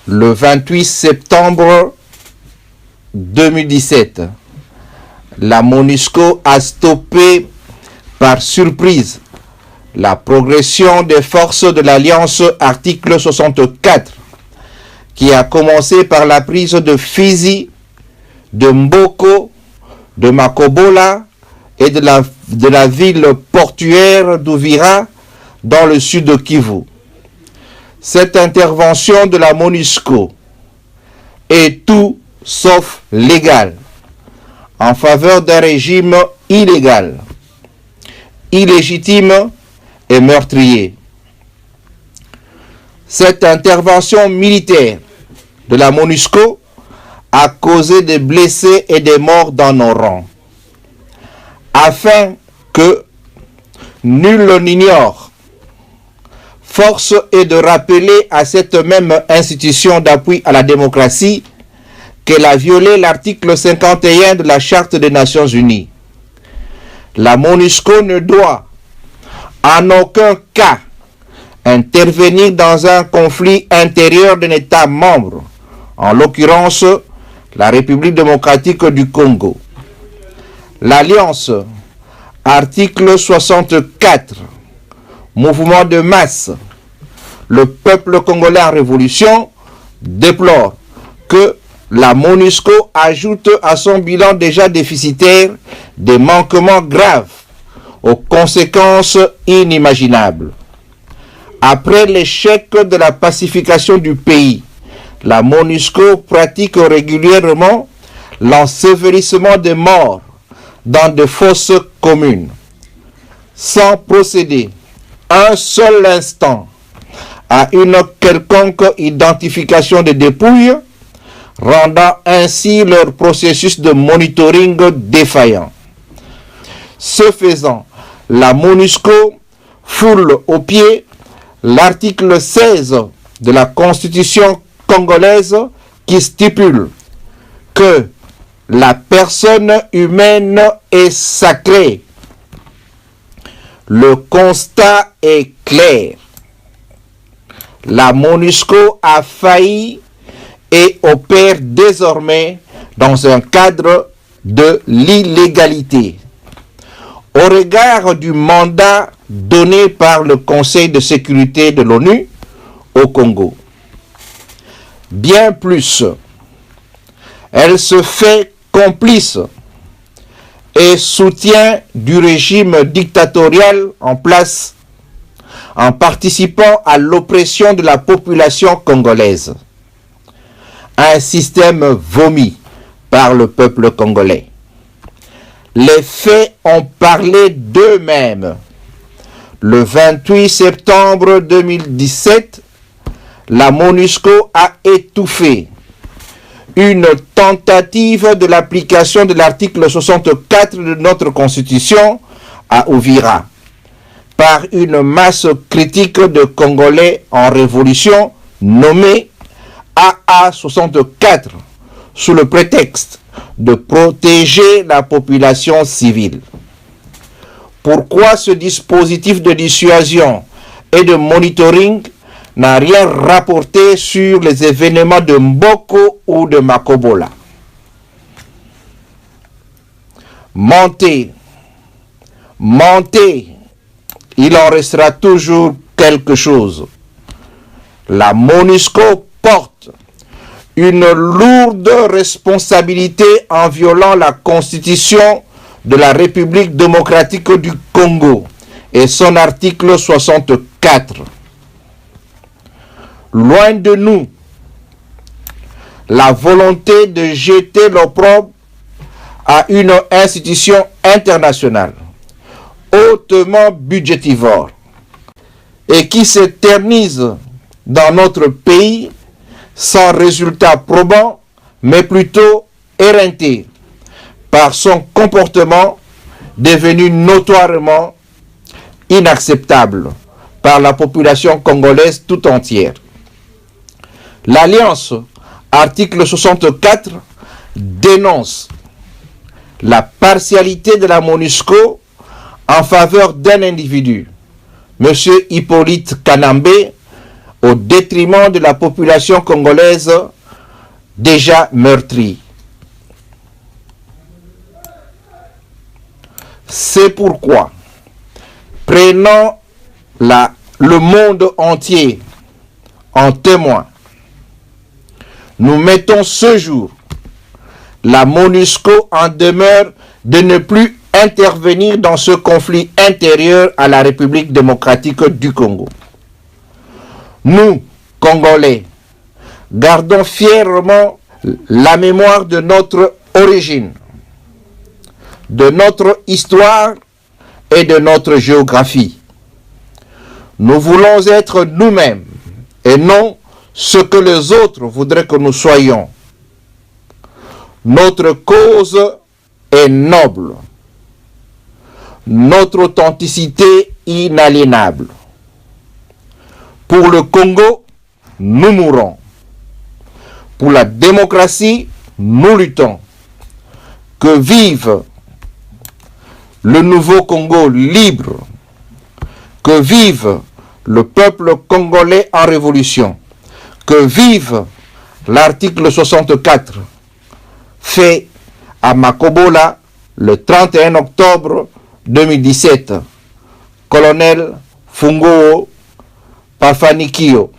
Le 28 septembre 2017, la MONUSCO a stoppé par surprise la progression des forces de l'Alliance article 64, qui a commencé par la prise de Fizi, de Mboko, de Makobola et de la ville portuaire d'Uvira dans le sud de Kivu. Cette intervention de la MONUSCO est tout sauf légale en faveur d'un régime illégal, illégitime et meurtrier. Cette intervention militaire de la MONUSCO a causé des blessés et des morts dans nos rangs. Afin que nul n'ignore, force est de rappeler à cette même institution d'appui à la démocratie qu'elle a violé l'article 51 de la Charte des Nations Unies. La MONUSCO ne doit en aucun cas intervenir dans un conflit intérieur d'un État membre, en l'occurrence la République démocratique du Congo. L'Alliance, article 64, mouvement de masse, le peuple congolais en révolution, déplore que la MONUSCO ajoute à son bilan déjà déficitaire des manquements graves aux conséquences inimaginables. Après l'échec de la pacification du pays, la MONUSCO pratique régulièrement l'ensevelissement des morts dans de fosses communes, sans procéder un seul instant à une quelconque identification des dépouilles, rendant ainsi leur processus de monitoring défaillant. Ce faisant, la MONUSCO foule aux pieds l'article 16 de la Constitution congolaise qui stipule que la personne humaine est sacrée. Le constat est clair. La MONUSCO a failli et opère désormais dans un cadre de l'illégalité. Au regard du mandat donné par le Conseil de sécurité de l'ONU au Congo. Bien plus, elle se fait complice et soutien du régime dictatorial en place en participant à l'oppression de la population congolaise. Un système vomi par le peuple congolais. Les faits ont parlé d'eux-mêmes. Le 28 septembre 2017, la MONUSCO a étouffé une tentative de l'application de l'article 64 de notre Constitution à Uvira par une masse critique de Congolais en révolution nommée AA64 sous le prétexte de protéger la population civile. Pourquoi ce dispositif de dissuasion et de monitoring n'a rien rapporté sur les événements de Mboko ou de Makobola? Mentez, il en restera toujours quelque chose. La MONUSCO porte une lourde responsabilité en violant la Constitution de la République démocratique du Congo et son article 64. Loin de nous la volonté de jeter l'opprobre à une institution internationale hautement budgétivore et qui s'éternise dans notre pays sans résultat probant, mais plutôt éreinté par son comportement devenu notoirement inacceptable par la population congolaise tout entière. L'Alliance, article 64, dénonce la partialité de la MONUSCO en faveur d'un individu, M. Hippolyte Kanambe, au détriment de la population congolaise déjà meurtrie. C'est pourquoi, prenant le monde entier en témoin, nous mettons ce jour la MONUSCO en demeure de ne plus intervenir dans ce conflit intérieur à la République démocratique du Congo. Nous, Congolais, gardons fièrement la mémoire de notre origine, de notre histoire et de notre géographie. Nous voulons être nous-mêmes et non ce que les autres voudraient que nous soyons. Notre cause est noble, notre authenticité inaliénable. Pour le Congo, nous mourons. Pour la démocratie, nous luttons. Que vive le nouveau Congo libre. Que vive le peuple congolais en révolution. Que vive l'article 64 fait à Makobola le 31 octobre 2017. Colonel Fungo Pafanikio.